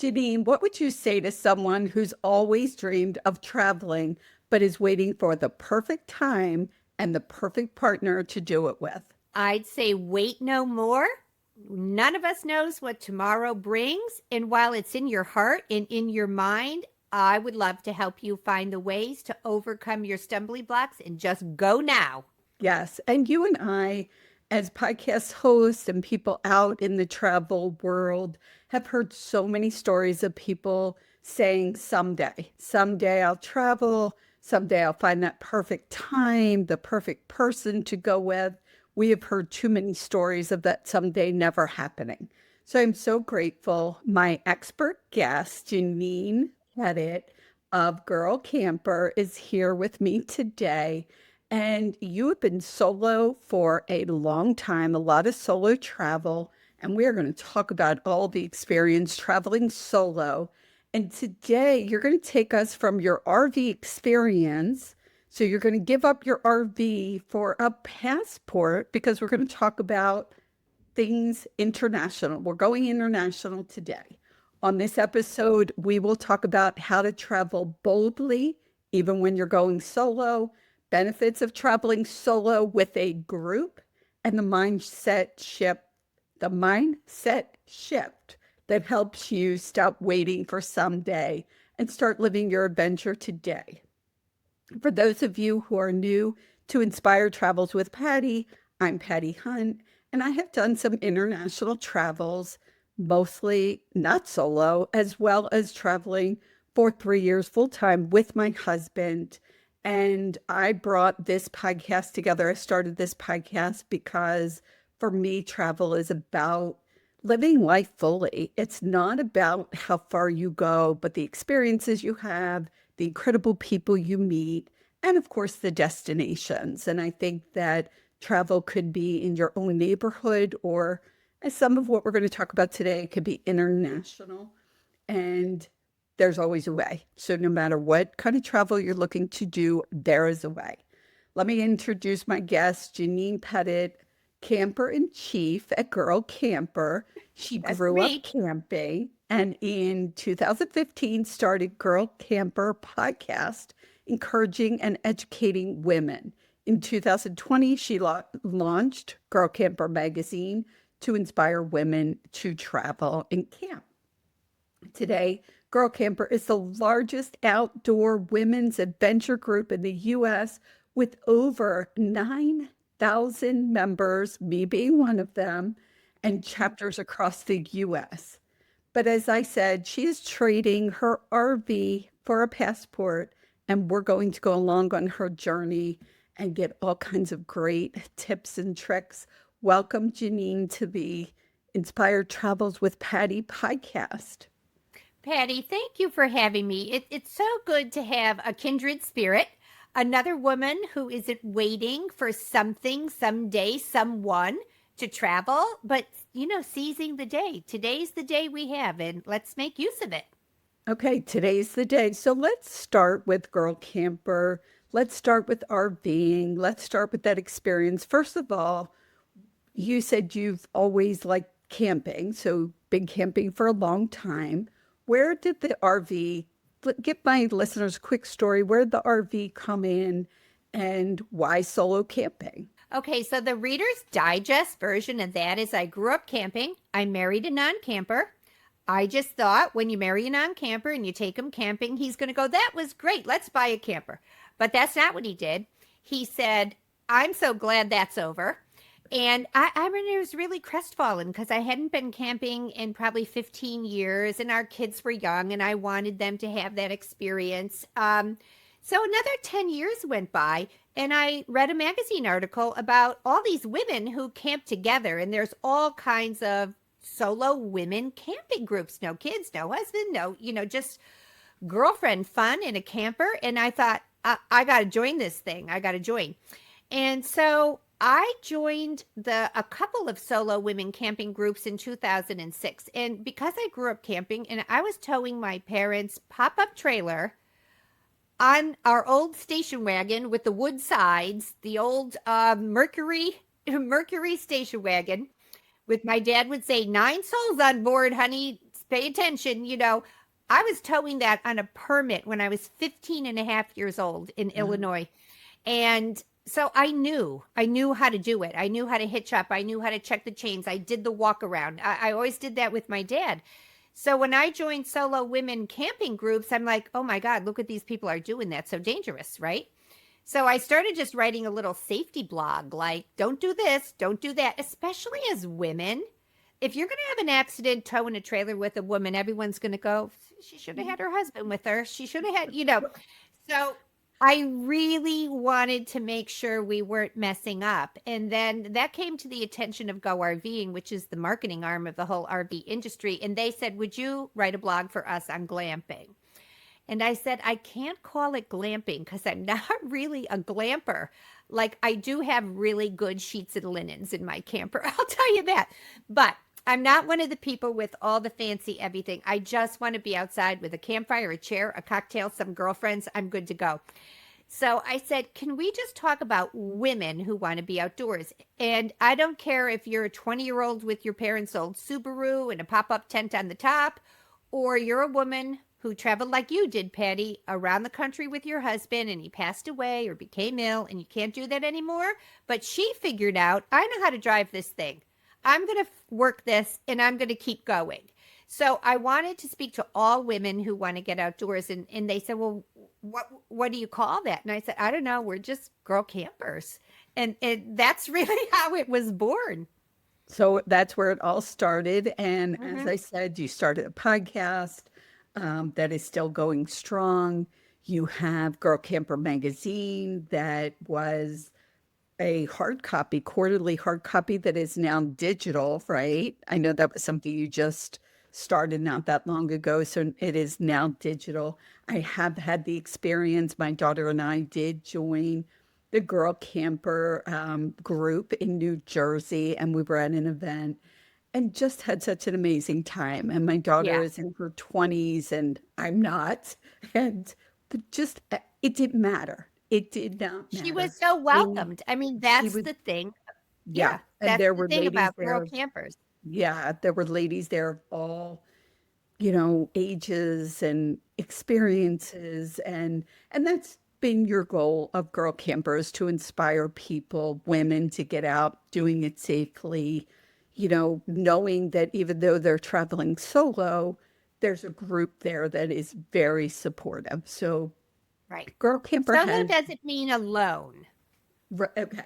Janine, what would you say to someone who's always dreamed of traveling but is waiting for the perfect time and the perfect partner to do it with? I'd say wait no more. None of us knows what tomorrow brings. And while it's in your heart and in your mind, I would love to help you find the ways to overcome your stumbling blocks and just go now. Yes. And you and I, as podcast hosts and people out in the travel world, have heard so many stories of people saying, someday I'll travel, someday I'll find that perfect time, the perfect person to go with. We have heard too many stories of that someday never happening. So I'm so grateful. My expert guest, Janine Pettit of Girl Camper, is here with me today. And you have been solo for a long time, a lot of solo travel. And we are going to talk about all the experience traveling solo. And today you're going to take us from your RV experience. So you're going to give up your RV for a passport because we're going to talk about things international. We're going international today. On this episode, we will talk about how to travel boldly, even when you're going solo, benefits of traveling solo with a group, and the mindset shift that helps you stop waiting for someday and start living your adventure today. For those of you who are new to Inspired Travels with Patti, I'm Patti Hunt, and I have done some international travels, mostly not solo, as well as traveling for 3 years full time with my husband. And I brought this podcast together. I started this podcast because for me, travel is about living life fully. It's not about how far you go, but the experiences you have, the incredible people you meet, and of course, the destinations. And I think that travel could be in your own neighborhood, or as some of what we're going to talk about today, it could be international. And there's always a way. So no matter what kind of travel you're looking to do, there is a way. Let me introduce my guest, Janine Pettit, camper in chief at Girl Camper. She That's grew up me. camping and in 2015 started Girl Camper podcast, encouraging and educating women. In 2020, she launched Girl Camper magazine to inspire women to travel and camp. Today, Girl Camper is the largest outdoor women's adventure group in the US with over 9,000 members, me being one of them, and chapters across the US. But as I said, she is trading her RV for a passport, and we're going to go along on her journey and get all kinds of great tips and tricks. Welcome, Janine, to the Inspired Travels with Patti podcast. Patty, thank you for having me. It's so good to have a kindred spirit, another woman who isn't waiting for something, someday, someone to travel, but, seizing the day. Today's the day we have, and let's make use of it. Okay, today's the day. So let's start with Girl Camper. Let's start with RVing. Let's start with that experience. First of all, you said you've always liked camping, so been camping for a long time. Where did the RV, give my listeners a quick story, where did the RV come in and why solo camping? Okay, so the Reader's Digest version of that is I grew up camping. I married a non camper. I just thought when you marry a non camper and you take him camping, he's going to go, that was great. Let's buy a camper. But that's not what he did. He said, I'm so glad that's over. And I was really crestfallen because I hadn't been camping in probably 15 years and our kids were young and I wanted them to have that experience. So another 10 years went by and I read a magazine article about all these women who camp together, and there's all kinds of solo women camping groups. No kids, no husband, no, just girlfriend fun in a camper. And I thought, I got to join this thing. I got to join. And so I joined a couple of solo women camping groups in 2006. And because I grew up camping and I was towing my parents' pop-up trailer on our old station wagon with the wood sides, the old Mercury station wagon, with my dad would say 9 souls on board, honey, pay attention. I was towing that on a permit when I was 15 and a half years old in Illinois. And so I knew how to do it. I knew how to hitch up. I knew how to check the chains. I did the walk around. I always did that with my dad. So when I joined solo women camping groups, I'm like, oh my God, look what these people are doing. That's so dangerous, right? So I started just writing a little safety blog, like, don't do this, don't do that, especially as women. If you're going to have an accident towing a trailer with a woman, everyone's going to go, she should have had her husband with her. She should have had. So I really wanted to make sure we weren't messing up. And then that came to the attention of Go RVing, which is the marketing arm of the whole RV industry. And they said, would you write a blog for us on glamping? And I said, I can't call it glamping because I'm not really a glamper. Like, I do have really good sheets and linens in my camper. I'll tell you that. But I'm not one of the people with all the fancy everything. I just want to be outside with a campfire, a chair, a cocktail, some girlfriends. I'm good to go. So I said, can we just talk about women who want to be outdoors? And I don't care if you're a 20-year-old with your parents' old Subaru and a pop-up tent on the top, or you're a woman who traveled like you did, Patti, around the country with your husband and he passed away or became ill and you can't do that anymore. But she figured out, I know how to drive this thing. I'm going to work this and I'm going to keep going. So I wanted to speak to all women who want to get outdoors. And they said, well, what do you call that? And I said, I don't know. We're just girl campers. And that's really how it was born. So that's where it all started. And as Hmm. I said, you started a podcast that is still going strong. You have Girl Camper Magazine that was a hard copy, quarterly hard copy that is now digital, right? I know that was something you just started not that long ago, so it is now digital. I have had the experience. My daughter and I did join the Girl Camper group in New Jersey, and we were at an event and just had such an amazing time. And my daughter Yeah. is in her 20s, and I'm not. And but just it didn't matter. It did not She matter. was so We welcomed. I mean, she that's was the thing. yeah, Yeah, and that's there the were thing ladies about girl there. campers. Yeah, there were ladies there of all, ages and experiences, and that's been your goal of Girl Campers, to inspire people, women, to get out, doing it safely, knowing that even though they're traveling solo, there's a group there that is very supportive. So Right. Girl Camper Solo has doesn't mean alone. okay.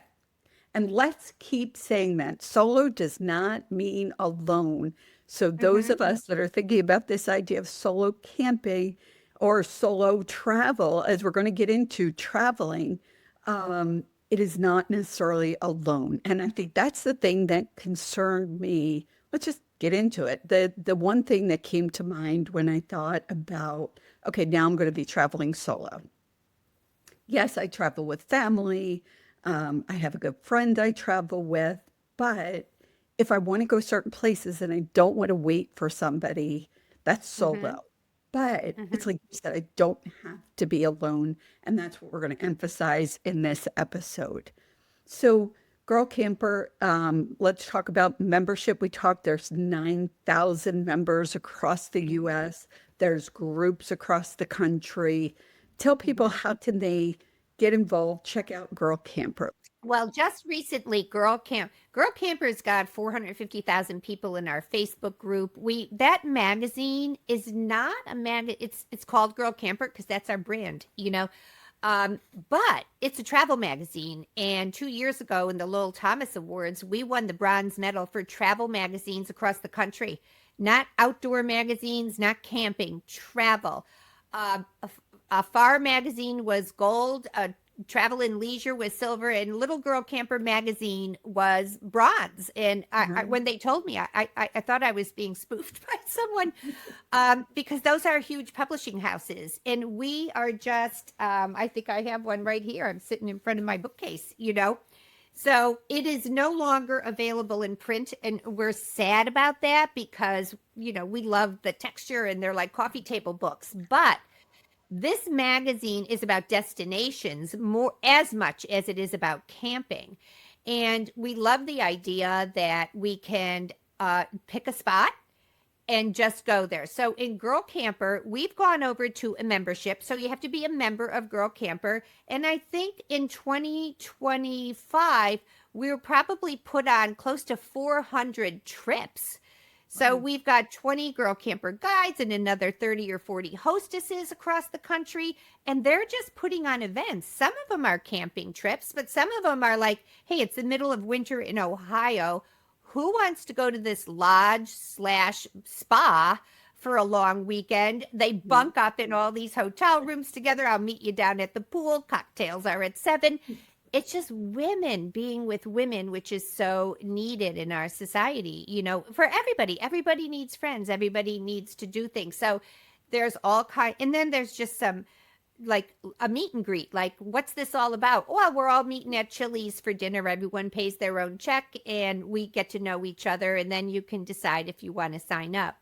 And let's keep saying that. Solo does not mean alone. So, those Hmm. of us that are thinking about this idea of solo camping or solo travel, as we're going to get into traveling, it is not necessarily alone. And I think that's the thing that concerned me. Let's just get into it. The one thing that came to mind when I thought about, okay, now I'm going to be traveling solo. Yes, I travel with family. I have a good friend I travel with, but if I want to go certain places and I don't want to wait for somebody, that's Hmm. solo. But it's Hmm. like you said, I don't have to be alone. And that's what we're going to emphasize in this episode. So, Girl Camper, let's talk about membership. We talked, there's 9,000 members across the US. There's groups across the country. Tell people, Hmm. how can they get involved? Check out Girl Camper. Well, just recently, Girl Camper's got 450,000 people in our Facebook group. That magazine is not a it's called Girl Camper because that's our brand. Um, but it's a travel magazine. And 2 years ago in the Lowell Thomas Awards, we won the bronze medal for travel magazines across the country. Not outdoor magazines, not camping, travel. A Far magazine was gold, Travel and Leisure was silver, and Little Girl Camper magazine was bronze. And Mhm. when they told me, I thought I was being spoofed by someone, because those are huge publishing houses, and we are just. I think I have one right here. I'm sitting in front of my bookcase. So it is no longer available in print, and we're sad about that because we love the texture and they're like coffee table books, but this magazine is about destinations more as much as it is about camping. And we love the idea that we can pick a spot and just go there. So in Girl Camper, we've gone over to a membership. So you have to be a member of Girl Camper. And I think in 2025, we'll probably put on close to 400 trips. So Wow. we've got 20 Girl Camper guides and another 30 or 40 hostesses across the country. And they're just putting on events. Some of them are camping trips, but some of them are like, hey, it's the middle of winter in Ohio. Who wants to go to this lodge slash spa for a long weekend? They bunk up in all these hotel rooms together. I'll meet you down at the pool. Cocktails are at 7. It's just women being with women, which is so needed in our society, for everybody. Everybody needs friends. Everybody needs to do things. So there's all kind, and then there's just some like a meet and greet. Like, what's this all about? Well, we're all meeting at Chili's for dinner. Everyone pays their own check and we get to know each other. And then you can decide if you want to sign up.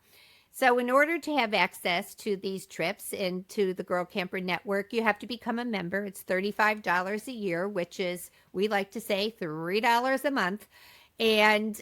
So in order to have access to these trips and to the Girl Camper Network, you have to become a member. It's $35 a year, which is, we like to say, $3 a month. And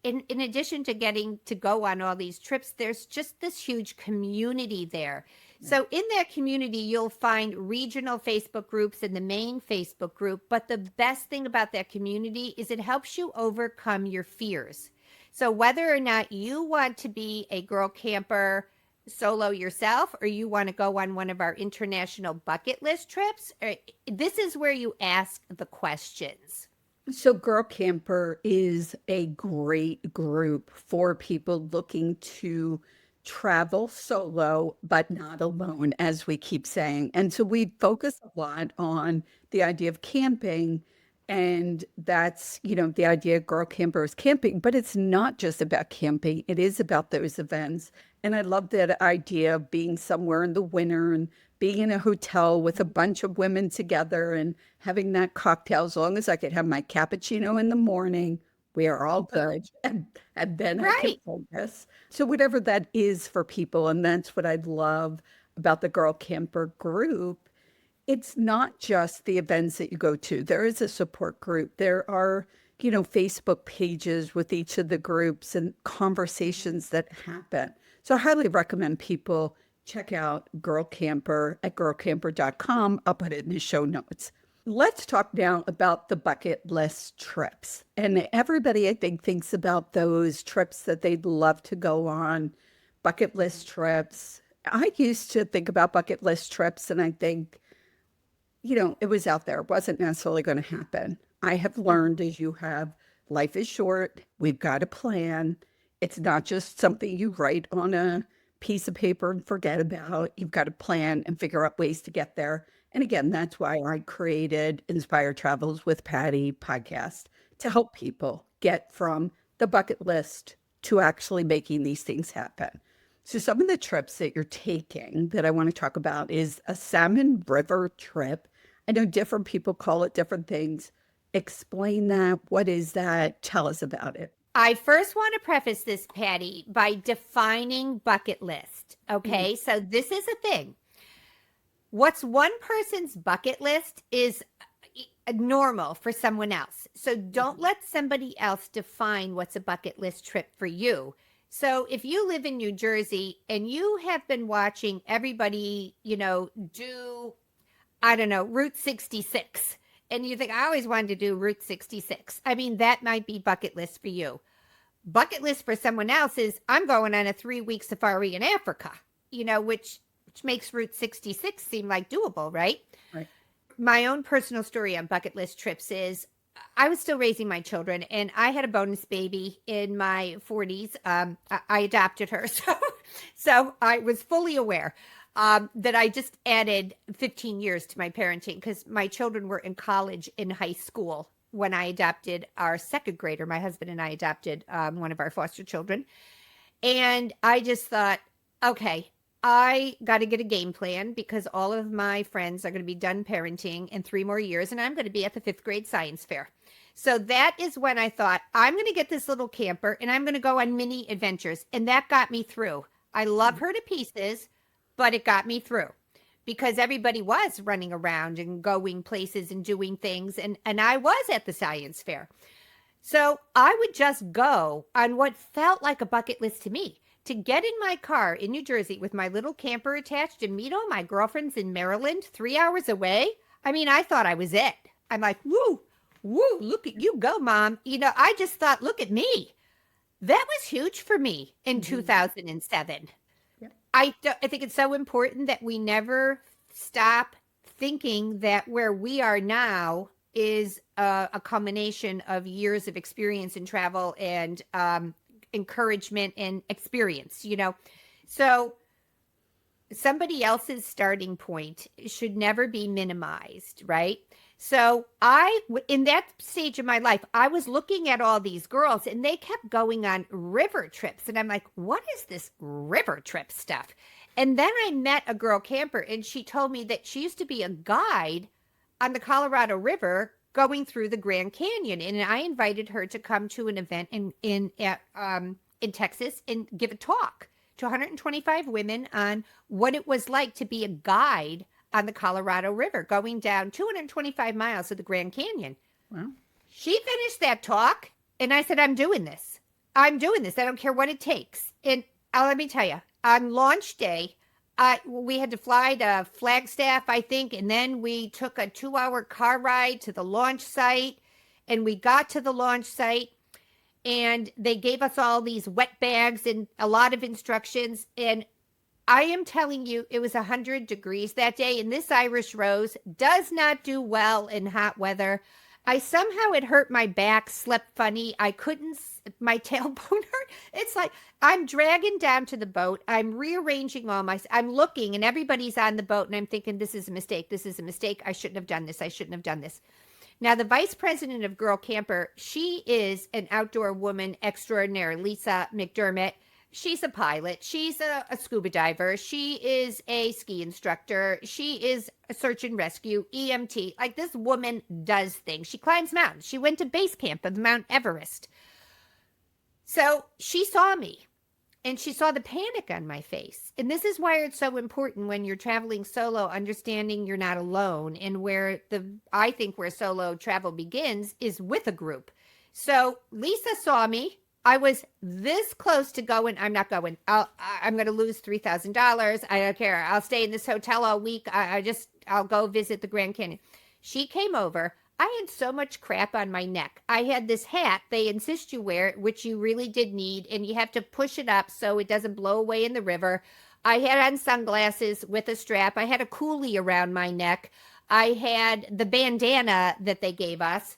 in addition to getting to go on all these trips, there's just this huge community there. So in that community, you'll find regional Facebook groups and the main Facebook group. But the best thing about that community is it helps you overcome your fears. So whether or not you want to be a Girl Camper solo yourself, or you want to go on one of our international bucket list trips, this is where you ask the questions. So Girl Camper is a great group for people looking to travel solo, but not alone, as we keep saying. And so we focus a lot on the idea of camping. And that's, the idea of Girl Camper is camping, but it's not just about camping. It is about those events. And I love that idea of being somewhere in the winter and being in a hotel with a bunch of women together and having that cocktail. As long as I could have my cappuccino in the morning, we are all good. And then I can Right. focus. So whatever that is for people, and that's what I love about the Girl Camper group. It's not just the events that you go to. There is a support group. There are, Facebook pages with each of the groups and conversations that happen. So I highly recommend people check out Girl Camper at girlcamper.com. I'll put it in the show notes. Let's talk now about the bucket list trips. And everybody, I think, thinks about those trips that they'd love to go on, bucket list trips. I used to think about bucket list trips and I think, it was out there. It wasn't necessarily going to happen. I have learned, as you have, life is short. We've got a plan. It's not just something you write on a piece of paper and forget about. You've got to plan and figure out ways to get there. And again, that's why I created Inspire Travels with Patti podcast to help people get from the bucket list to actually making these things happen. So some of the trips that you're taking that I want to talk about is a Salmon River trip. I know different people call it different things. Explain that. What is that? Tell us about it. I first want to preface this, Patty, by defining bucket list. Okay, so this is a thing. What's one person's bucket list is normal for someone else. So don't let somebody else define what's a bucket list trip for you. So if you live in New Jersey and you have been watching everybody, do, I don't know, Route 66, and you think, I always wanted to do Route 66. I mean, that might be bucket list for you. Bucket list for someone else is, I'm going on a 3-week safari in Africa, which makes Route 66 seem like doable, right? Right. My own personal story on bucket list trips is I was still raising my children and I had a bonus baby in my 40s. I adopted her. So I was fully aware that I just added 15 years to my parenting because my children were in college and high school when I adopted our second grader. My husband and I adopted one of our foster children. And I just thought, okay, I got to get a game plan because all of my friends are going to be done parenting in 3 more years, and I'm going to be at the 5th grade science fair. So that is when I thought, I'm going to get this little camper and I'm going to go on mini adventures. And that got me through. I love her to pieces, but it got me through because everybody was running around and going places and doing things. And I was at the science fair. So I would just go on what felt like a bucket list to me. to get in my car in New Jersey with my little camper attached and meet all my girlfriends in Maryland 3 hours away. I mean, I thought I was it. I'm like, woo, woo, look at you go, Mom. I just thought, look at me. That was huge for me in 2007. Yeah. I think it's so important that we never stop thinking that where we are now is a culmination of years of experience in travel and encouragement and experience, So somebody else's starting point should never be minimized, right? So in that stage of my life, I was looking at all these girls and they kept going on river trips. And I'm like, what is this river trip stuff? And then I met a girl camper and she told me that she used to be a guide on the Colorado River going through the Grand Canyon. And I invited her to come to an event in Texas and give a talk to 125 women on what it was like to be a guide on the Colorado River, going down 225 miles of the Grand Canyon. Wow. She finished that talk, and I said, I'm doing this. I'm doing this. I don't care what it takes. And let me tell you, on launch day, we had to fly to Flagstaff, I think, and then we took a 2-hour car ride to the launch site, and we got to the launch site, and they gave us all these wet bags and a lot of instructions, and I am telling you, it was 100 degrees that day, and this Irish Rose does not do well in hot weather. I somehow, it hurt my back, slept funny. I couldn't, my tailbone hurt. It's like I'm dragging down to the boat. I'm rearranging I'm looking, and everybody's on the boat, and I'm thinking, this is a mistake. This is a mistake. I shouldn't have done this. I shouldn't have done this. Now, the vice president of Girl Camper, she is an outdoor woman extraordinaire, Lisa McDermott. She's a pilot. She's a scuba diver. She is a ski instructor. She is a search and rescue, EMT. Like, this woman does things. She climbs mountains. She went to base camp of Mount Everest. So she saw me and she saw the panic on my face. And this is why it's so important when you're traveling solo, understanding you're not alone. And I think where solo travel begins is with a group. So Lisa saw me. I was this close to going. I'm not going. I'm going to lose $3,000. I don't care. I'll stay in this hotel all week. I'll go visit the Grand Canyon. She came over. I had so much crap on my neck. I had this hat they insist you wear, which you really did need, and you have to push it up so it doesn't blow away in the river. I had on sunglasses with a strap. I had a coolie around my neck. I had the bandana that they gave us.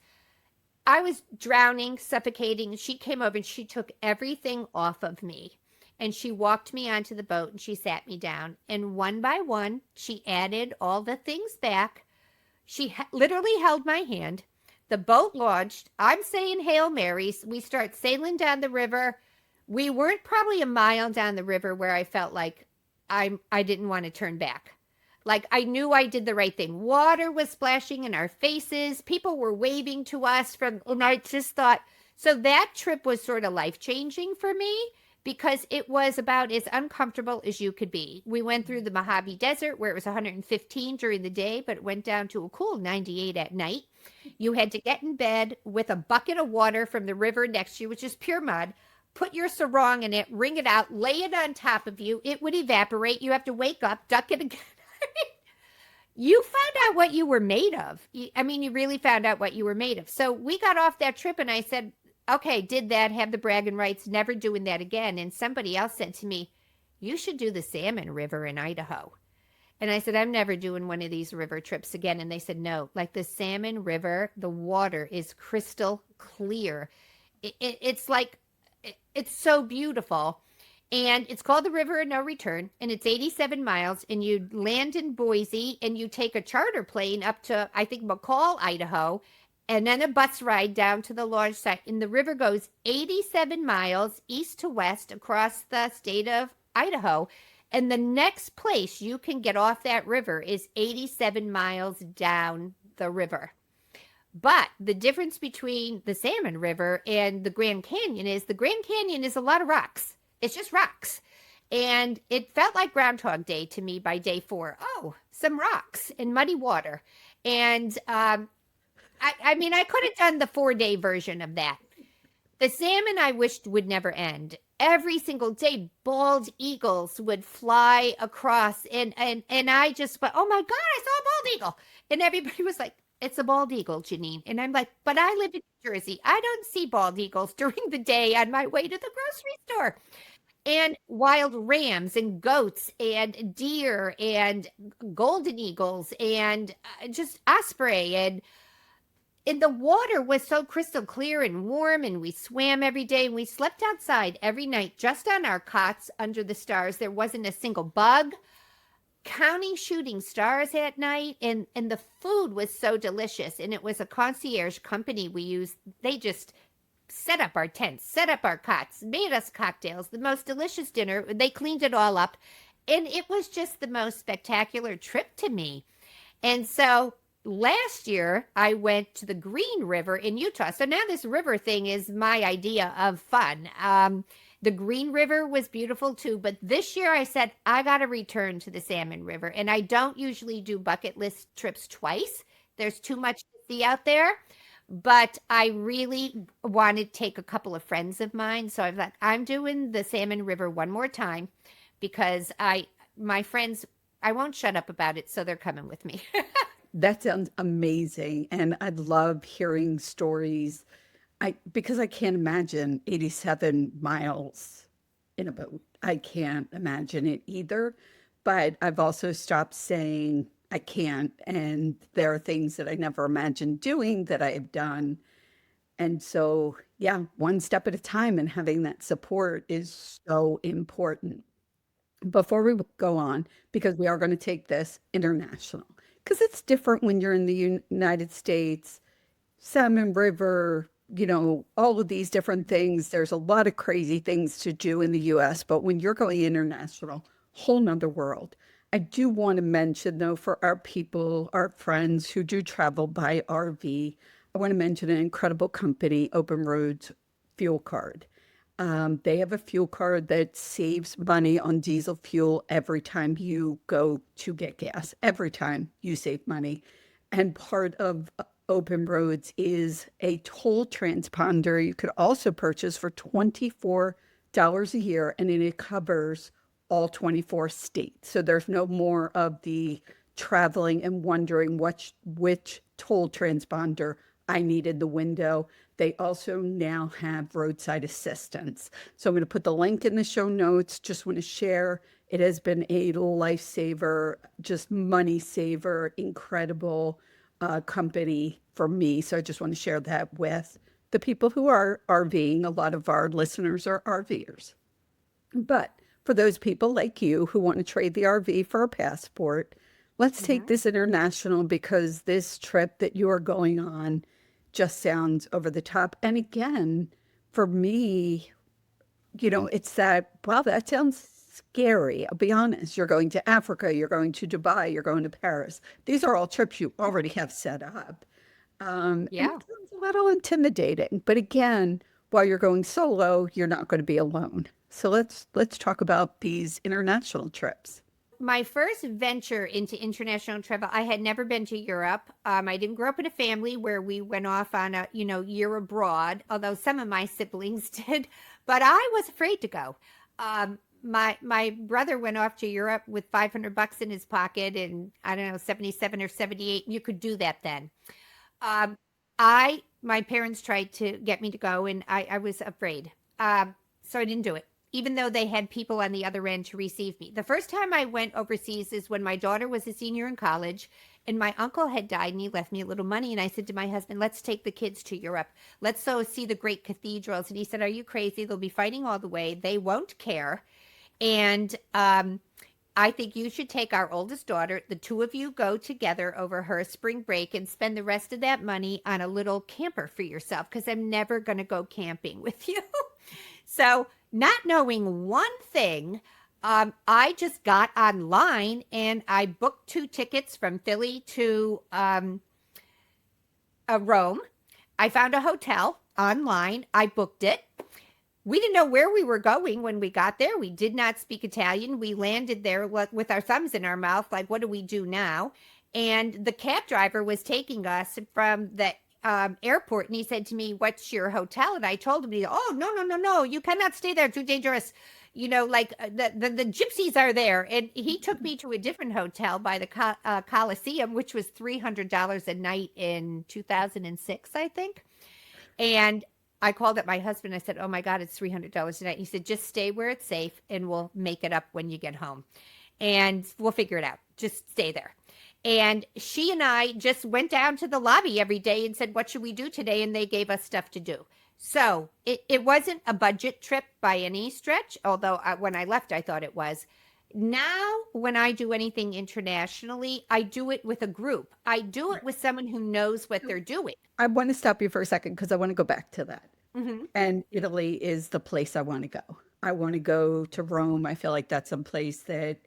I was drowning, suffocating. She came over and she took everything off of me. And she walked me onto the boat and she sat me down. And one by one, she added all the things back. She literally held my hand. The boat launched. I'm saying Hail Marys. We start sailing down the river. We weren't probably a mile down the river where I felt like I didn't want to turn back. Like, I knew I did the right thing. Water was splashing in our faces. People were waving to us and I just thought, so that trip was sort of life-changing for me because it was about as uncomfortable as you could be. We went through the Mojave Desert where it was 115 during the day, but it went down to a cool 98 at night. You had to get in bed with a bucket of water from the river next to you, which is pure mud. Put your sarong in it, wring it out, lay it on top of you. It would evaporate. You have to wake up, duck it again. You found out what you were made of. I mean, you really found out what you were made of. So we got off that trip and I said, okay, did that, have the bragging rights, never doing that again. And somebody else said to me, you should do the Salmon River in Idaho. And I said, I'm never doing one of these river trips again. And they said, no, like the Salmon River, the water is crystal clear. It's like, it's so beautiful. And it's called the River of No Return, and it's 87 miles, and you land in Boise, and you take a charter plane up to, I think, McCall, Idaho, and then a bus ride down to the launch site. And the river goes 87 miles east to west across the state of Idaho. And the next place you can get off that river is 87 miles down the river. But the difference between the Salmon River and the Grand Canyon is the Grand Canyon is a lot of rocks. It's just rocks. And it felt like Groundhog Day to me by day 4. Oh, some rocks and muddy water. And I mean, I could have done the 4-day version of that. The salmon I wished would never end. Every single day, bald eagles would fly across, and I just went, "Oh my God, I saw a bald eagle!" And everybody was like, "It's a bald eagle, Janine." And I'm like, "But I live in New Jersey. I don't see bald eagles during the day on my way to the grocery store." And wild rams and goats and deer and golden eagles and just osprey and the water was so crystal clear and warm, and we swam every day, and we slept outside every night just on our cots under the stars. There wasn't a single bug. Counting shooting stars at night, and the food was so delicious, and it was a concierge company we used. They just set up our tents, set up our cots, made us cocktails, the most delicious dinner. They cleaned it all up, and it was just the most spectacular trip to me. And so last year, I went to the Green River in Utah. So now this river thing is my idea of fun. The Green River was beautiful too, but this year I said, I got to return to the Salmon River. And I don't usually do bucket list trips twice. There's too much to see out there. But I really want to take a couple of friends of mine. So I thought, I'm doing the Salmon River one more time because my friends, I won't shut up about it. So they're coming with me. That sounds amazing. And I love hearing stories. Because I can't imagine 87 miles in a boat. I can't imagine it either. But I've also stopped saying I can't. And there are things that I never imagined doing that I have done. And so, yeah, one step at a time and having that support is so important. Before we go on, because we are going to take this international, because it's different when you're in the United States, Salmon River, all of these different things. There's a lot of crazy things to do in the US, but when you're going international, whole nother world. I do want to mention, though, for our people, our friends who do travel by RV, I want to mention an incredible company, Open Roads Fuel Card. They have a fuel card that saves money on diesel fuel every time you go to get gas. Every time you save money. And part of Open Roads is a toll transponder you could also purchase for $24 a year, and it covers all 24 states. So there's no more of the traveling and wondering which toll transponder I need in the window. They also now have roadside assistance. So I'm going to put the link in the show notes. Just want to share. It has been a lifesaver, just money saver, incredible company for me. So I just want to share that with the people who are RVing. A lot of our listeners are RVers. But for those people like you who want to trade the RV for a passport, let's take Mhm. this international because this trip that you are going on just sounds over the top. And again, for me, it's that, wow, that sounds scary. I'll be honest. You're going to Africa, you're going to Dubai, you're going to Paris. These are all trips you already have set up. And Yeah. it sounds a little intimidating. But again, while you're going solo, you're not going to be alone. So let's talk about these international trips. My first venture into international travel, I had never been to Europe. I didn't grow up in a family where we went off on a, year abroad, although some of my siblings did, but I was afraid to go. My brother went off to Europe with $500 in his pocket in, I don't know, 77 or 78. You could do that then. Um, my parents tried to get me to go, and I was afraid. So I didn't do it, even though they had people on the other end to receive me. The first time I went overseas is when my daughter was a senior in college, and my uncle had died, and he left me a little money. And I said to my husband, let's take the kids to Europe. Let's go see the great cathedrals. And he said, are you crazy? They'll be fighting all the way. They won't care. And I think you should take our oldest daughter. The two of you go together over her spring break and spend the rest of that money on a little camper for yourself, because I'm never going to go camping with you. So, not knowing one thing, I just got online and I booked 2 tickets from Philly to Rome. I found a hotel online. I booked it. We didn't know where we were going when we got there. We did not speak Italian. We landed there with our thumbs in our mouth, like, what do we do now? And the cab driver was taking us from the airport, and he said to me, "What's your hotel?" And I told him, "Oh, no, no, no, no, you cannot stay there. Too dangerous. Like the gypsies are there." And he took me to a different hotel by the Coliseum, which was $300 a night in 2006, I think. And I called up my husband. I said, "Oh my God, it's $300 a night." He said, "Just stay where it's safe, and we'll make it up when you get home, and we'll figure it out. Just stay there." And she and I just went down to the lobby every day and said, "What should we do today?" And they gave us stuff to do. So it wasn't a budget trip by any stretch, although when I left, I thought it was. Now, when I do anything internationally, I do it with a group. I do it with someone who knows what they're doing. I want to stop you for a second because I want to go back to that. Hmm. And Italy is the place I want to go. I want to go to Rome. I feel like that's some place that,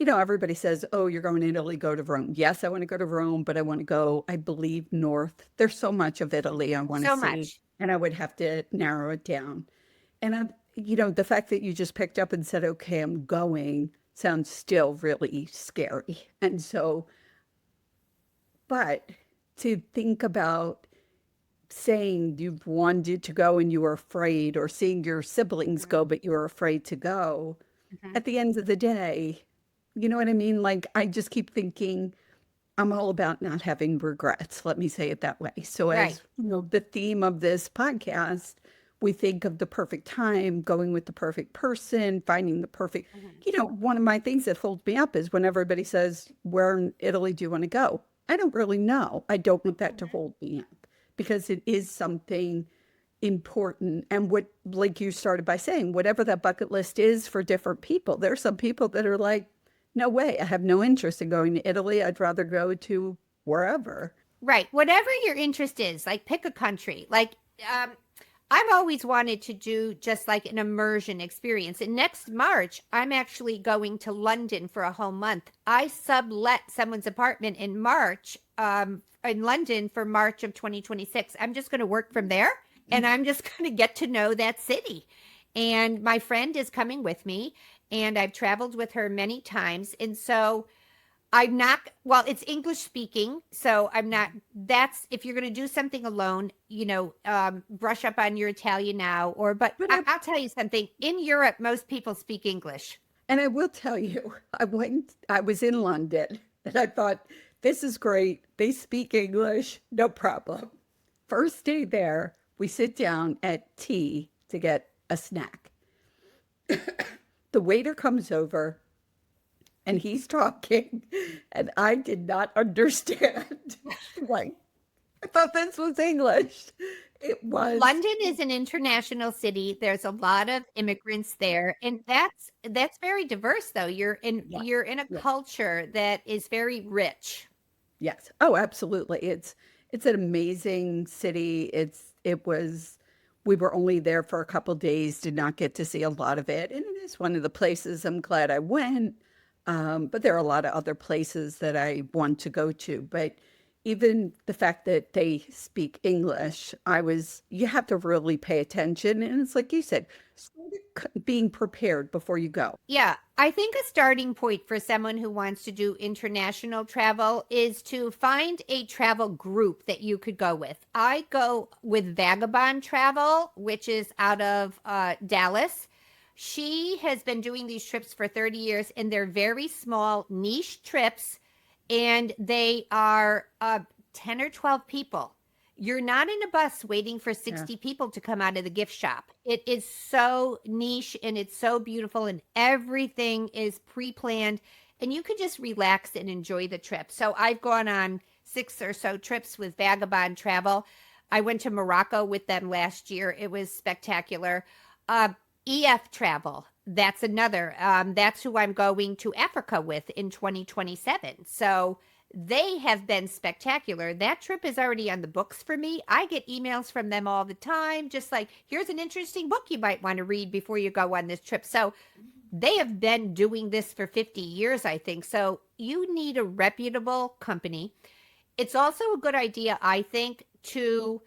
everybody says, oh, you're going to Italy, go to Rome. Yes, I want to go to Rome, but I want to go, I believe, north. There's so much of Italy I want to So see, much. and I would have to narrow it down. And the fact that you just picked up and said, okay, I'm going, sounds still really scary. And so, but to think about saying you wanted to go and you were afraid, or seeing your siblings go, but you were afraid to go, Hmm. at the end of the day, you know what I mean? Like, I just keep thinking, I'm all about not having regrets. Let me say it that way. So, Right. as the theme of this podcast, we think of the perfect time, going with the perfect person, finding the perfect, Hmm. one of my things that holds me up is when everybody says, where in Italy do you want to go? I don't really know. I don't want that to hold me up because it is something important. And what, like you started by saying, whatever that bucket list is for different people, there's some people that are like, no way, I have no interest in going to Italy. I'd rather go to wherever. Right. Whatever your interest is, like pick a country. Like um, I've always wanted to do just like an immersion experience. And next March, I'm actually going to London for a whole month. I sublet someone's apartment in March, in London for March of 2026. I'm just going to work from there, and I'm just going to get to know that city. And my friend is coming with me, and I've traveled with her many times. And so I'm not, well, it's English speaking. So I'm not, that's, if you're going to do something alone, brush up on your Italian now, but But I, I'll tell you something. In Europe, most people speak English. and I will tell you, I was in London and I thought, this is great. They speak English, no problem. First day there, we sit down at tea to get a snack. The waiter comes over and he's talking, and I did not understand. Like, I thought this was English. It was, London is an international city. There's a lot of immigrants there, and that's very diverse though. yes, You're in a yes, culture that is very rich. yes. Oh, absolutely. It's an amazing city. We were only there for a couple days, did not get to see a lot of it. And it is one of the places I'm glad I went. But there are a lot of other places that I want to go to. But even the fact that they speak English, you have to really pay attention. And it's like you said, sort of being prepared before you go. Yeah, I think a starting point for someone who wants to do international travel is to find a travel group that you could go with. I go with Vagabond Travel, which is out of Dallas. She has been doing these trips for 30 years, and they're very small, niche trips, and they are 10 or 12 people. You're not in a bus waiting for Yeah. 60 people to come out of the gift shop. It is so niche and it's so beautiful, and everything is pre-planned, and you can just relax and enjoy the trip. So I've gone on 6 or so trips with Vagabond Travel. I went to Morocco with them last year. It was spectacular. Uh, EF Travel, that's another. That's who I'm going to Africa with in 2027. So they have been spectacular. That trip is already on the books for me. I get emails from them all the time, just like, here's an interesting book you might want to read before you go on this trip. So they have been doing this for 50 years, I think. So you need a reputable company. It's also a good idea, I think, to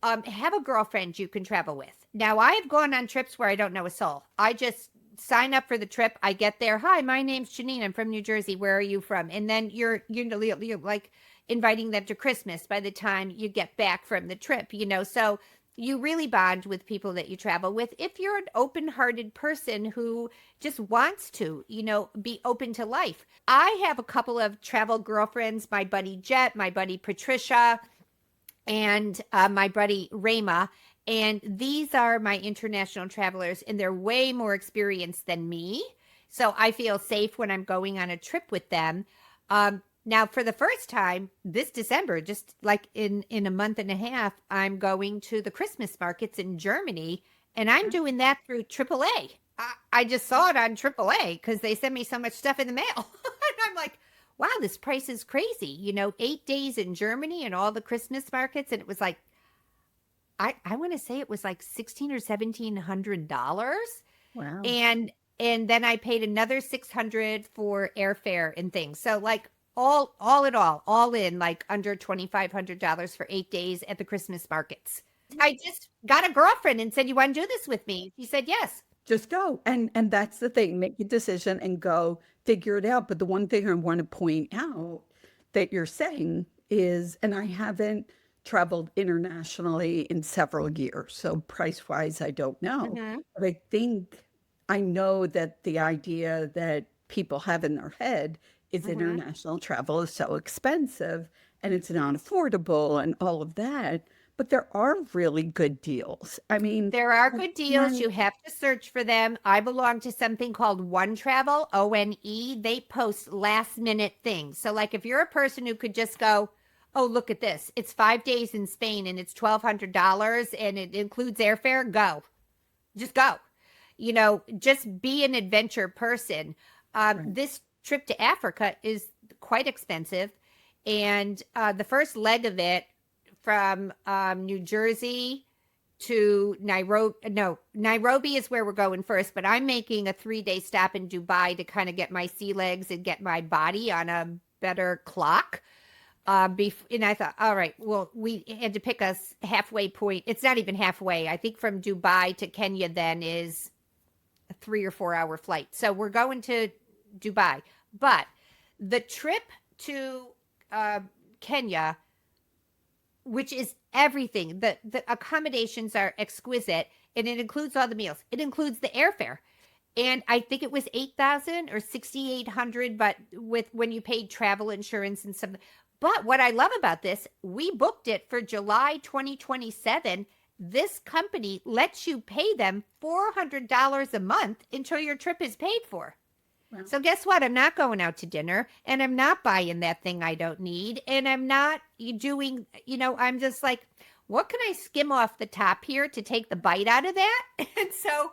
have a girlfriend you can travel with. Now, I have gone on trips where I don't know a soul. I just sign up for the trip. I get there. Hi, my name's Janine. I'm from New Jersey. Where are you from? And then you're like inviting them to Christmas by the time you get back from the trip, So you really bond with people that you travel with. If you're an open-hearted person who just wants to, be open to life. I have a couple of travel girlfriends, my buddy Jet, my buddy Patricia, and my buddy Rama. And these are my international travelers, and they're way more experienced than me. So I feel safe when I'm going on a trip with them. Now, for the first time this December, just like in a month and a half, I'm going to the Christmas markets in Germany, and I'm doing that through AAA. I just saw it on AAA because they send me so much stuff in the mail. And I'm like, wow, this price is crazy. 8 days in Germany and all the Christmas markets. And it was like, I want to say it was like $1,600 or $1,700. Wow. And then I paid another $600 for airfare and things. So like all in like under $2,500 for 8 days at the Christmas markets. I just got a girlfriend and said, "You want to do this with me?" She said, "Yes." Just go. And that's the thing. Make a decision and go figure it out. But the one thing I want to point out that you're saying is, and I haven't traveled internationally in several years, so price wise, I don't know. Mm-hmm. But I think I know that the idea that people have in their head is Mm-hmm. international travel is so expensive and it's not affordable and all of that. But there are really good deals. I mean, There are I good deals. can't. You have to search for them. I belong to something called One Travel, ONE. They post last minute things. So, like, if you're a person who could just go, oh, look at this. It's 5 days in Spain and it's $1,200 and it includes airfare, go. Just go. Just be an adventure person. Right. This trip to Africa is quite expensive. And the first leg of it from New Jersey to Nairobi. No, Nairobi is where we're going first, but I'm making a 3-day stop in Dubai to kind of get my sea legs and get my body on a better clock. And I thought, all right, well, we had to pick a halfway point. It's not even halfway. I think from Dubai to Kenya then is a 3 or 4 hour flight. So we're going to Dubai. But the trip to Kenya, which is everything. The accommodations are exquisite, and it includes all the meals. It includes the airfare, and I think it was 8,000 or 6,800, but with when you paid travel insurance and something. But what I love about this, we booked it for July 2027. This company lets you pay them $400 a month until your trip is paid for. Well, So guess what? I'm not going out to dinner and I'm not buying that thing I don't need. And I'm not doing, I'm just like, what can I skim off the top here to take the bite out of that? And so,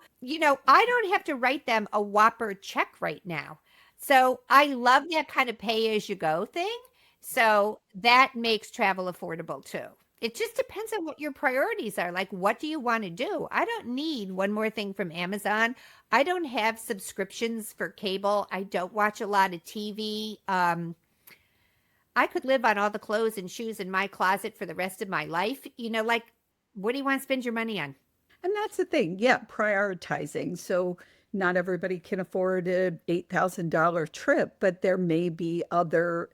I don't have to write them a whopper check right now. So I love that kind of pay as you go thing. So that makes travel affordable too. It just depends on what your priorities are. Like, what do you want to do? I don't need one more thing from Amazon. I don't have subscriptions for cable. I don't watch a lot of TV. I could live on all the clothes and shoes in my closet for the rest of my life. Like, what do you want to spend your money on? and that's the thing. Yeah, prioritizing. So not everybody can afford a $8,000 trip, but there may be other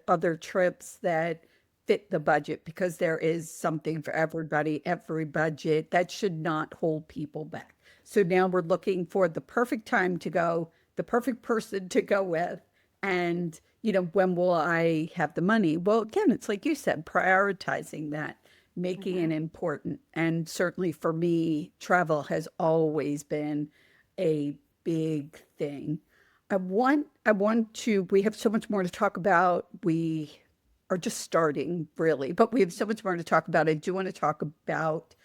other trips that fit the budget because there is something for everybody, every budget. That should not hold people back. So now we're looking for the perfect time to go, the perfect person to go with, and when will I have the money? Well, again, it's like you said, prioritizing that, making it Mhm. important. And certainly for me, travel has always been a big thing. I want to, we have so much more to talk about. We are just starting really, but we have so much more to talk about. I do want to talk about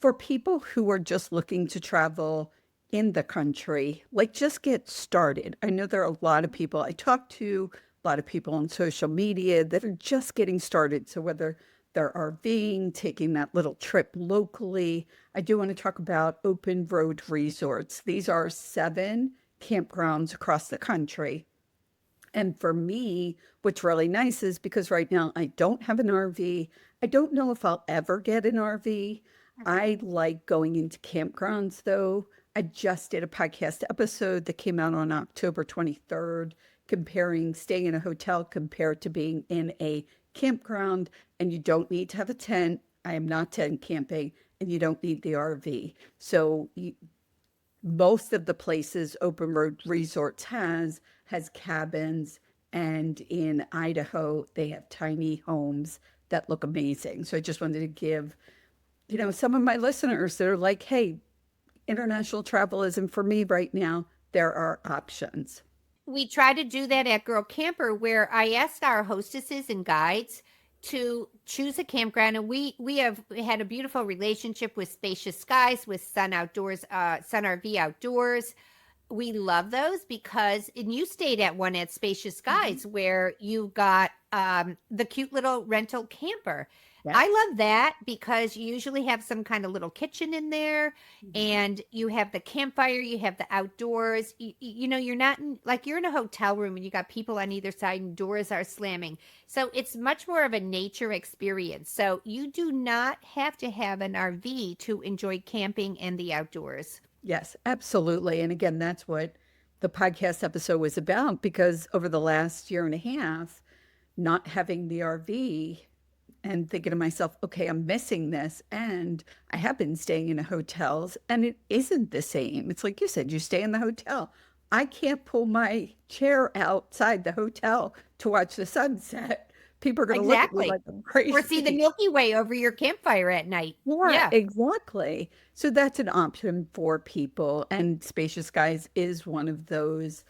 for people who are just looking to travel in the country, like just get started. I know there are a lot of people, I talk to a lot of people on social media that are just getting started. So whether they're RVing, taking that little trip locally, I do want to talk about open road resorts. These are 7 campgrounds across the country. And for me, what's really nice is because right now I don't have an RV. I don't know if I'll ever get an RV. I like going into campgrounds though. I just did a podcast episode that came out on October 23rd, comparing staying in a hotel compared to being in a campground. And you don't need to have a tent. I am not tent camping, and you don't need the RV. So most of the places Open Road Resorts has cabins, and in Idaho they have tiny homes that look amazing. So I just wanted to give, some of my listeners that are like, hey, international travel isn't for me right now. There are options. We try to do that at Girl Camper, where I asked our hostesses and guides to choose a campground, and we have had a beautiful relationship with Spacious Skies, with Sun Outdoors, Sun RV Outdoors. We love those because, and you stayed at one at Spacious Mhm. Skies where you got the cute little rental camper. I Yes. love that because you usually have some kind of little kitchen in there, Mhm. and you have the campfire, you have the outdoors. You're not in, like you're in a hotel room and you got people on either side and doors are slamming. So it's much more of a nature experience. So you do not have to have an RV to enjoy camping and the outdoors. Yes, absolutely. And again, that's what the podcast episode was about, because over the last year and a half, not having the RV and thinking to myself, okay, I'm missing this. And I have been staying in hotels, and it isn't the same. It's like you said, you stay in the hotel. I can't pull my chair outside the hotel to watch the sunset. People are going to look at me Exactly. like I'm Or see the crazy. Milky Way over your campfire at night. Yeah, Yeah. exactly. So that's an option for people. And Spacious Skies is one of those.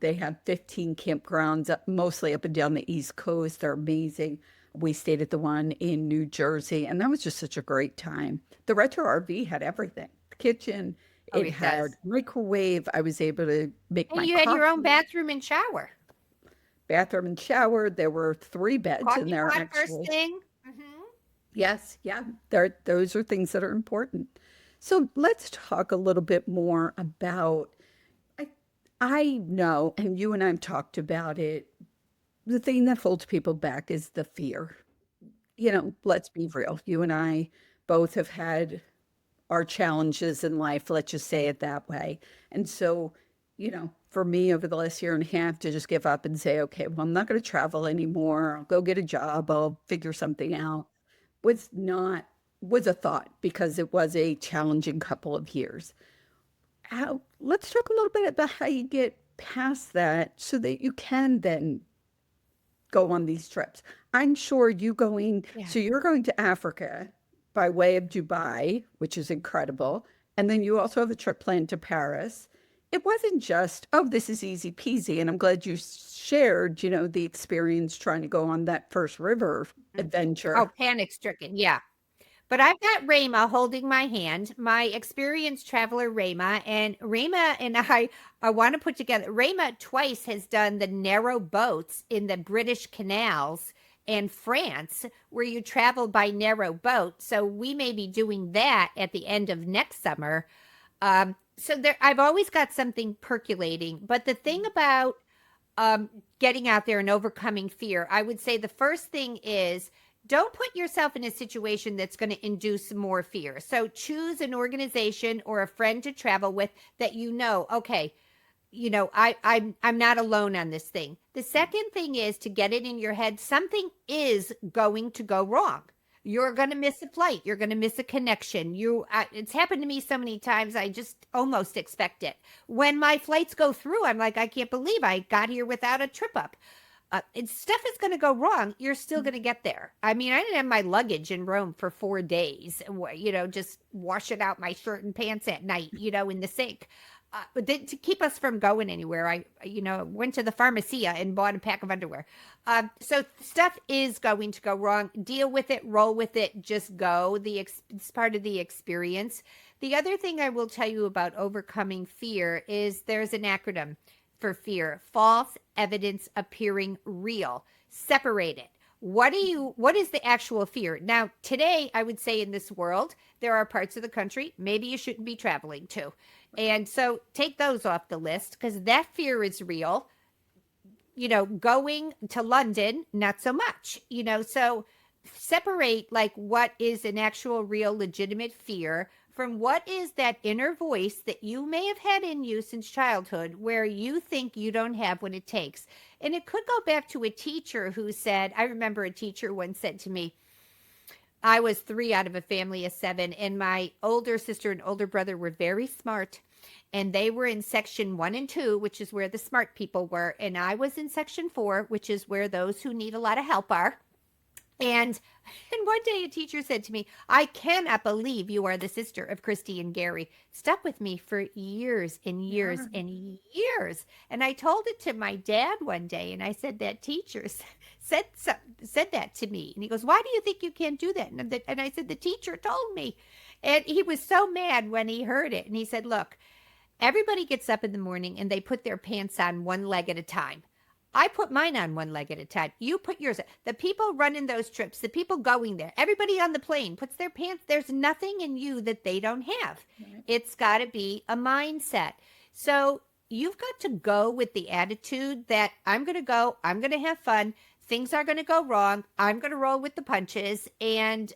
They have 15 campgrounds, mostly up and down the East Coast. They're amazing. We stayed at the one in New Jersey, and that was just such a great time. The retro RV had everything. The kitchen, Oh, it it had does. microwave. I was able to make And my you had your own coffee, bathroom and shower. bathroom and shower. There were three beds in Coffee there, pot first actually. thing. Hmm. Yes, yeah, those are things that are important. So let's talk a little bit more about, I, I know, and you and I've talked about it, the thing that holds people back is the fear. Let's be real. You and I both have had our challenges in life, let's just say it that way. And so, for me over the last year and a half to just give up and say, okay, well, I'm not going to travel anymore. I'll go get a job. I'll figure something out was not was a thought, because it was a challenging couple of years. Let's talk a little bit about how you get past that so that you can then go on these trips. I'm sure Yeah. you're going to Africa by way of Dubai, which is incredible. And then you also have a trip planned to Paris. It wasn't just, oh, this is easy peasy. And I'm glad you shared, the experience trying to go on that first river Mhm. adventure. Oh, panic stricken. Yeah. But I've got Rayma holding my hand, my experienced traveler Rayma, and Rayma and I want to put together. Rayma twice has done the narrow boats in the British canals and France, where you travel by narrow boat. So we may be doing that at the end of next summer. So there, I've always got something percolating. But the thing about um, getting out there and overcoming fear, I would say the first thing is don't put yourself in a situation that's going to induce more fear. So choose an organization or a friend to travel with that okay, I'm not alone on this thing. The second thing is to get it in your head something is going to go wrong. You're going to miss a flight. You're going to miss a connection. It's happened to me so many times. I just almost expect it. When my flights go through, I'm like, I can't believe I got here without a trip up. And stuff is going to go wrong. You're still going to get there. I mean, I didn't have my luggage in Rome for 4 days, just washing out my shirt and pants at night, in the sink. But then to keep us from going anywhere, I went to the pharmacia and bought a pack of underwear. So stuff is going to go wrong. Deal with it, roll with it, just go. It's part of the experience. The other thing I will tell you about overcoming fear is there's an acronym for fear: false evidence appearing real. Separate it. What is the actual fear? Now, today, I would say in this world, there are parts of the country maybe you shouldn't be traveling to. And so take those off the list because that fear is real. Going to London, not so much, so separate like what is an actual real legitimate fear from what is that inner voice that you may have had in you since childhood where you think you don't have what it takes. And it could go back to a teacher who said, I remember a teacher once said to me, I was 3 out of a family of 7, and my older sister and older brother were very smart, and they were in section 1 and 2, which is where the smart people were, and I was in section 4, which is where those who need a lot of help are. And one day a teacher said to me, I cannot believe you are the sister of Christy and Gary. Stuck with me for years and years and years. And I told it to my dad one day, and I said, that teacher said that to me. And he goes, why do you think you can't do that? And I said, the teacher told me. And he was so mad when he heard it. And he said, look, everybody gets up in the morning and they put their pants on one leg at a time. I put mine on one leg at a time. You put yours. The people running those trips, the people going there, everybody on the plane puts their pants. There's nothing in you that they don't have. Right. It's got to be a mindset. So you've got to go with the attitude that I'm going to go, I'm going to have fun. Things are going to go wrong. I'm going to roll with the punches. And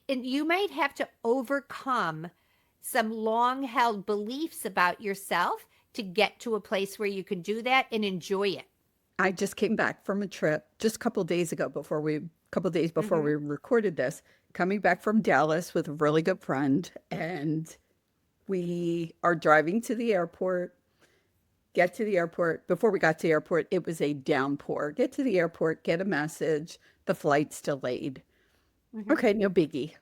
you might have to overcome some long-held beliefs about yourself to get to a place where you can do that and enjoy it. I just came back from a trip just a couple days before we recorded this, coming back from Dallas with a really good friend, and we are driving to the airport. Get to the airport. Before we got to the airport, it was a downpour. Get to the airport, get a message, the flight's delayed. Okay, no biggie.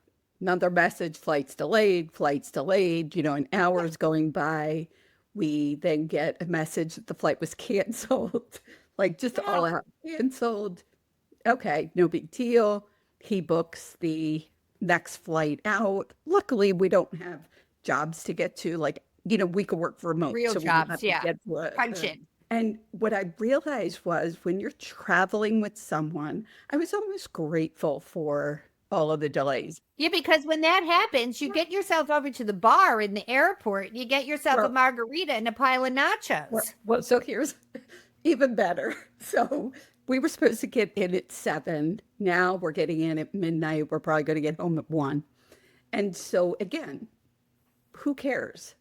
Another message, flight's delayed, an hour's going by. We then get a message that the flight was canceled, all out canceled. Okay, no big deal. He books the next flight out. Luckily, we don't have jobs to get to. We could work remote. Real so jobs, yeah. Punch in. And what I realized was when you're traveling with someone, I was almost grateful for all of the delays. Yeah, because when that happens, you get yourself over to the bar in the airport. You get yourself a margarita and a pile of nachos. Well, so here's even better. So we were supposed to get in at 7. Now we're getting in at midnight. We're probably going to get home at 1. And so again, who cares?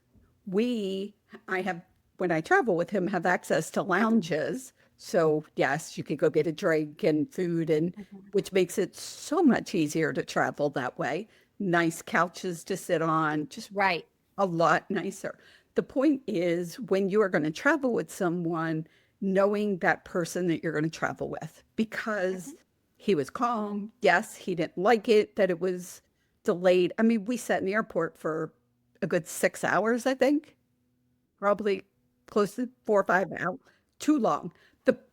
When I travel with him, have access to lounges. So yes, you could go get a drink and food, and which makes it so much easier to travel that way. Nice couches to sit on, just right. A lot nicer. The point is when you are going to travel with someone, knowing that person that you're going to travel with, because he was calm. Yes, he didn't like it that it was delayed. I mean, we sat in the airport for a good 6 hours, I think, probably close to 4 or 5 hours, too long.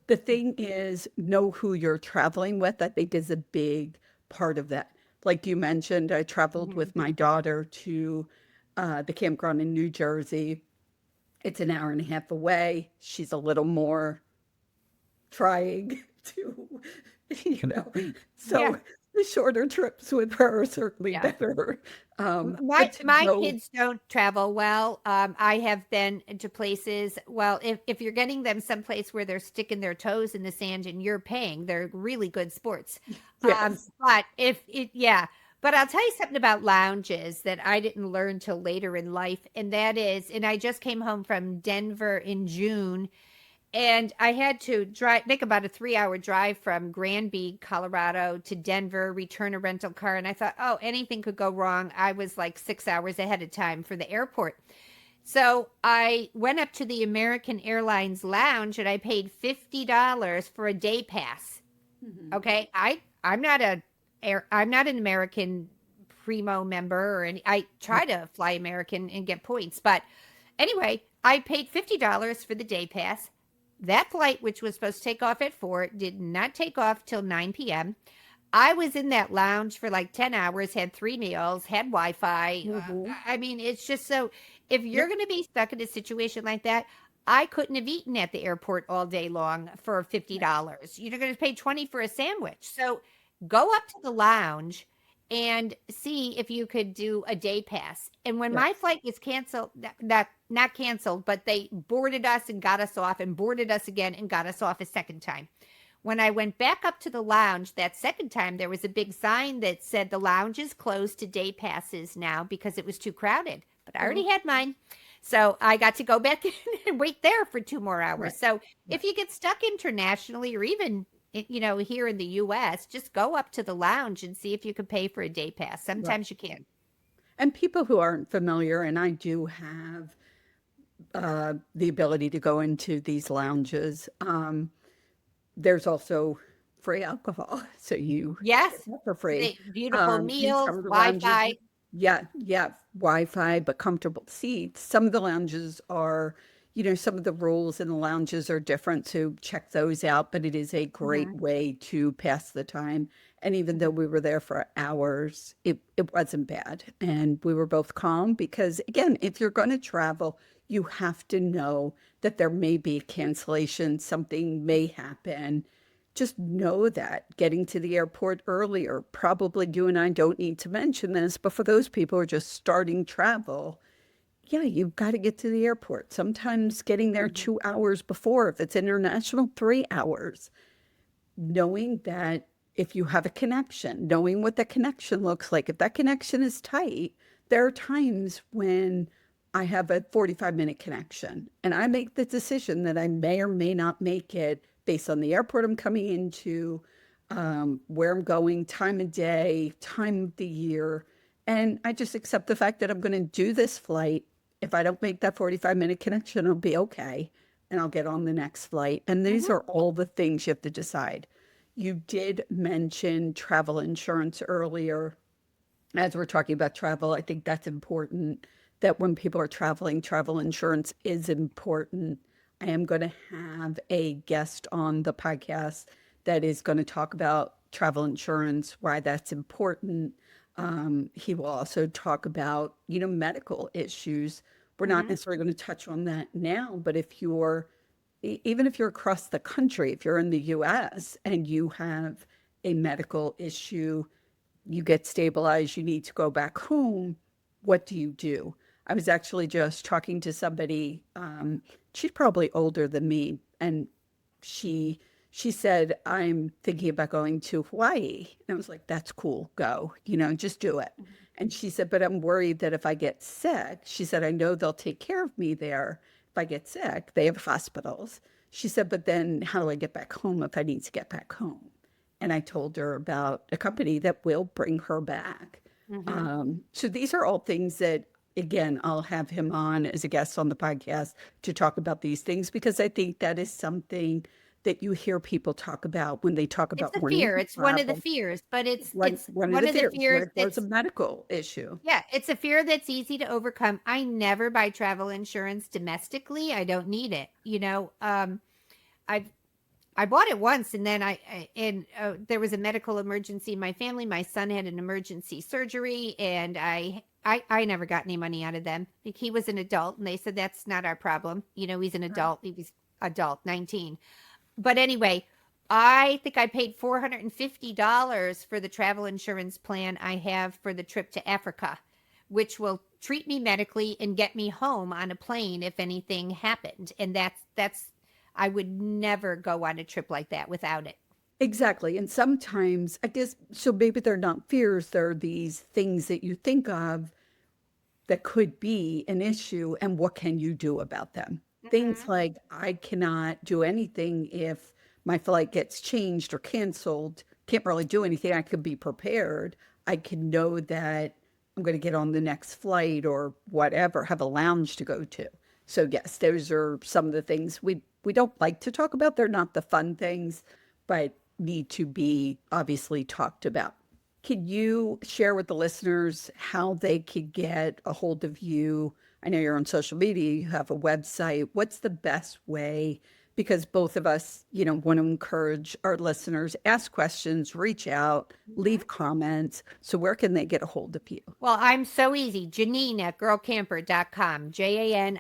The thing is, know who you're traveling with. I think is a big part of that. Like you mentioned, I traveled with my daughter to the campground in New Jersey. It's an hour and a half away. She's a little more trying to, the shorter trips with her are certainly better. My kids don't travel well. I have been to places, well, if you're getting them someplace where they're sticking their toes in the sand and you're paying, they're really good sports. Yes. But I'll tell you something about lounges that I didn't learn till later in life. And that is, and I just came home from Denver in June, and I had to make about a 3-hour drive from Granby, Colorado to Denver, return a rental car. And I thought, oh, anything could go wrong. I was like 6 hours ahead of time for the airport. So I went up to the American Airlines lounge and I paid $50 for a day pass. Okay. I'm not an American Primo member, or I try to fly American and get points. But anyway, I paid $50 for the day pass. That flight, which was supposed to take off at 4, did not take off till 9 p.m. I was in that lounge for like 10 hours, had 3 meals, had Wi-Fi. I mean, it's just so, if you're going to be stuck in a situation like that, I couldn't have eaten at the airport all day long for $50. You're going to pay $20 for a sandwich. So go up to the lounge and see if you could do a day pass. And when my flight was canceled, not canceled, but they boarded us and got us off and boarded us again and got us off a second time. When I went back up to the lounge that second time, there was a big sign that said the lounge is closed to day passes now because it was too crowded. But I Oh, already had mine. So I got to go back in and wait there for 2 more hours. right, So if right, you get stuck internationally or even here in the US, just go up to the lounge and see if you can pay for a day pass. right. Sometimes you can. And people who aren't familiar, and I do have the ability to go into these lounges. There's also free alcohol, so you get Yes. that for free. Beautiful And meals, some of the lounges, Wi-Fi. yeah, yeah, Wi-Fi, but comfortable seats. Some of the lounges are, some of the rules in the lounges are different, so check those out. But it is a great Mhm, way to pass the time. And even though mhm, we were there for hours, it wasn't bad. And we were both calm because, again, if you're going to travel, you have to know that there may be cancellation, something may happen. Just know that getting to the airport earlier, probably you and I don't need to mention this, but for those people who are just starting travel, yeah, you've got to get to the airport. Sometimes getting there mhm. 2 hours before, if it's international, 3 hours. Knowing that if you have a connection, knowing what the connection looks like, if that connection is tight, there are times when I have a 45-minute connection and I make the decision that I may or may not make it based on the airport I'm coming into, where I'm going, time of day, time of the year. And I just accept the fact that I'm going to do this flight. If I don't make that 45-minute connection, I'll be okay and I'll get on the next flight. And these Mhm. are all the things you have to decide. You did mention travel insurance earlier. As we're talking about travel, I think that's important that when people are traveling, travel insurance is important. I am going to have a guest on the podcast that is going to talk about travel insurance, why that's important. He will also talk about, medical issues. We're not Mhm. necessarily going to touch on that now, but if you're even if you're across the country, if you're in the US and you have a medical issue, you get stabilized, you need to go back home, what do you do? I was actually just talking to somebody, she's probably older than me, and she she said, I'm thinking about going to Hawaii. And I was like, that's cool, go, just do it. And she said, but I'm worried that if I get sick, she said, I know they'll take care of me there. If I get sick, they have hospitals. She said, but then how do I get back home if I need to get back home? And I told her about a company that will bring her back. Mhm. So these are all things that, again, I'll have him on as a guest on the podcast to talk about these things because I think that is something that you hear people talk about when they talk It's about a wanting fear. to It's one of the travel. fears, but One, it's one of one the of the fears, what fears if there's a that's medical issue? yeah, it's a fear that's easy to overcome. I never buy travel insurance domestically. I don't need it. I I bought it once, and then there was a medical emergency in my family. My son had an emergency surgery, and I never got any money out of them. Like, he was an adult, and they said that's not our problem. He's an Right. adult. He was adult, 19. But anyway, I think I paid $450 for the travel insurance plan I have for the trip to Africa, which will treat me medically and get me home on a plane if anything happened. And that's I would never go on a trip like that without it. Exactly. And sometimes, I guess, so maybe they're not fears, they're these things that you think of that could be an issue and what can you do about them? Things Hmm. like I cannot do anything if my flight gets changed or canceled. Can't really do anything. I could be prepared. I can know that I'm going to get on the next flight or whatever, have a lounge to go to. So yes, those are some of the things we don't like to talk about. They're not the fun things, but need to be obviously talked about. Can you share with the listeners how they could get a hold of you? I know you're on social media, you have a website. What's the best way? Because both of us, want to encourage our listeners, ask questions, reach out, Hmm. leave comments. So where can they get a hold of you? Well, I'm so easy. Janine at girlcamper.com, Janine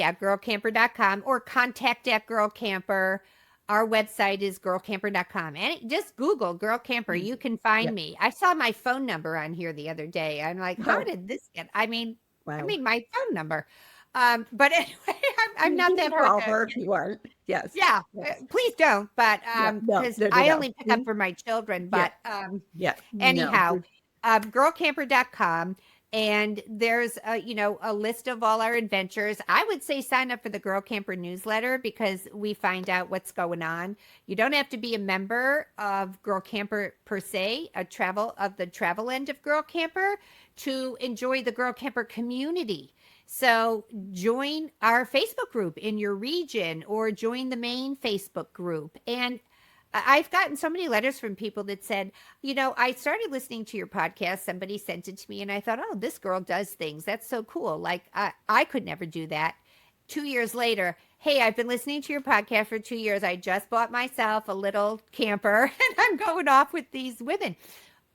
at girlcamper.com, or contact at girlcamper. Our website is girlcamper.com. And just Google Girl Camper. You Easy. can Yeah. find me. I saw my phone number on here the other day. I'm like, how Oh, did this get? I wow. mean my phone number. But anyway, I'm not You that can hard call to her if you want. Yes. Yeah, Yes. please don't, but, Yeah. No, because no, no, I no. only pick up for my children, Yeah. but, Yeah. No. anyhow, girlcamper.com, and there's a list of all our adventures. I would say sign up for the Girl Camper newsletter because we find out what's going on. You don't have to be a member of Girl Camper per se, the travel end of Girl Camper to enjoy the Girl Camper community. So join our Facebook group in your region or join the main Facebook group. And I've gotten so many letters from people that said, I started listening to your podcast. Somebody sent it to me and I thought, oh, this girl does things. That's so cool. Like I could never do that. 2 years later, hey, I've been listening to your podcast for 2 years. I just bought myself a little camper and I'm going off with these women.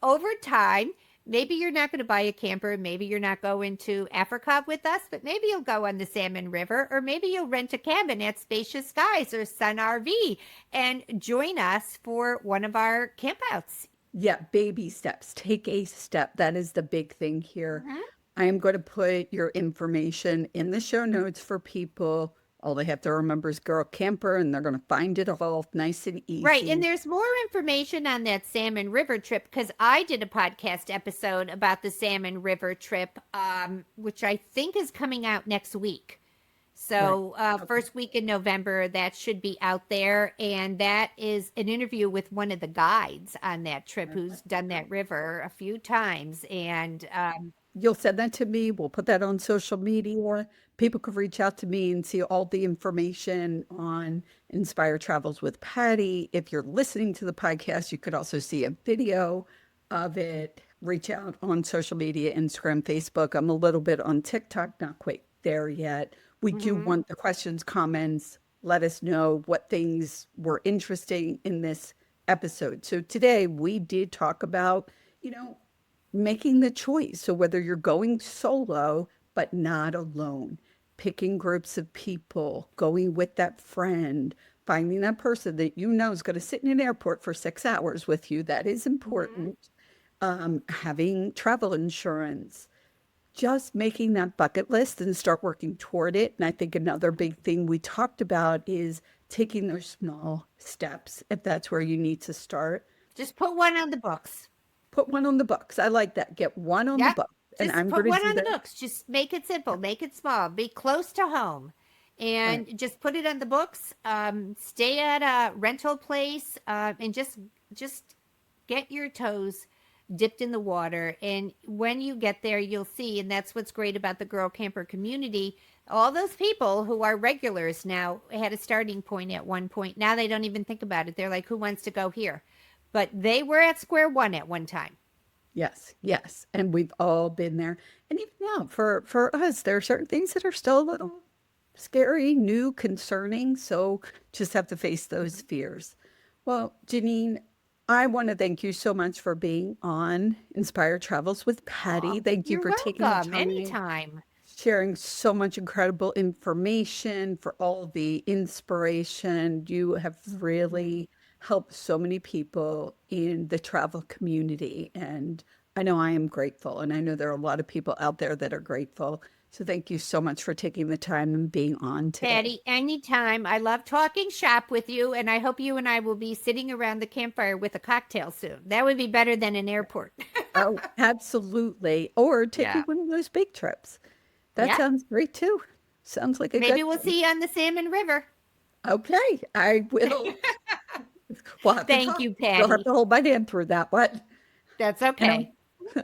Over time, maybe you're not going to buy a camper. Maybe you're not going to Africa with us, but maybe you'll go on the Salmon River, or maybe you'll rent a cabin at Spacious Skies or Sun RV and join us for one of our campouts. Yeah, baby steps. Take a step. That is the big thing here. Mhm. I am going to put your information in the show notes for people. All they have to remember is Girl Camper, and they're going to find it all nice and Right. And easy. there's more information on that Salmon River trip because I did a podcast episode about the Salmon River trip, which I think is coming out next week. Right. So, first week in November, that should be out there. And that is an interview with one of the guides on that trip who's done that river a few times. And You'll send that to me. We'll put that on social media. People could reach out to me and see all the information on Inspire Travels with Patti. If you're listening to the podcast, you could also see a video of it. Reach out on social media, Instagram, Facebook. I'm a little bit on TikTok, not quite there yet. We do mhm. want the questions, comments. Let us know what things were interesting in this episode. So today we did talk about, you know, making the choice. So whether you're going solo, but not alone, picking groups of people, going with that friend, finding that person that you know is going to sit in an airport for 6 hours with you, that is Mhm. important. Having travel insurance, just making that bucket list and start working toward it. And I think another big thing we talked about is taking those small steps if that's where you need to start. Just put one on the books. Put one on the books. I like that. Get one on the Yep. book. And Just I'm put going to one do on the that. books. Just make it simple, make it small, be close to home. Right. And just put it on the books. Stay at a rental place, and just get your toes dipped in the water. And when you get there, you'll see, and that's what's great about the Girl Camper community. All those people who are regulars now had a starting point at one point. Now they don't even think about it. They're like, who wants to go here? But they were at square one at one time. Yes, yes. And we've all been there. And even now, for us, there are certain things that are still a little scary, new, concerning. So just have to face those fears. Well, Janine, I want to thank you so much for being on Inspire Travels with Patti. Oh, Thank you you're for taking the welcome. time, Anytime. sharing so much incredible information, for all the inspiration. You have really helped so many people in the travel community. And I know I am grateful. And I know there are a lot of people out there that are grateful. So thank you so much for taking the time and being on today. Patty, anytime. I love talking shop with you, and I hope you and I will be sitting around the campfire with a cocktail soon. That would be better than an airport. Oh, absolutely. Or taking Yeah. one of those big trips. That Yeah. sounds great too. Sounds like a Maybe good we'll thing. see you on the Salmon River. Okay, I will. We'll have to Thank talk. you, You'll have Patty. to hold my hand through that one. That's And okay.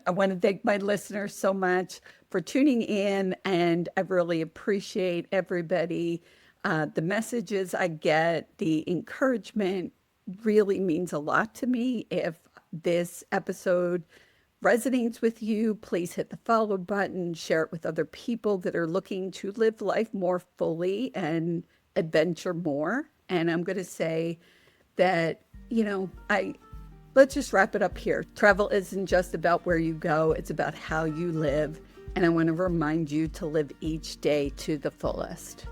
I want to thank my listeners so much for tuning in, and I really appreciate everybody. The messages I get, the encouragement really means a lot to me. If this episode resonates with you, please hit the follow button, share it with other people that are looking to live life more fully and adventure more. And I'm going to say that, I let's just wrap it up here. Travel isn't just about where you go, it's about how you live. And I want to remind you to live each day to the fullest.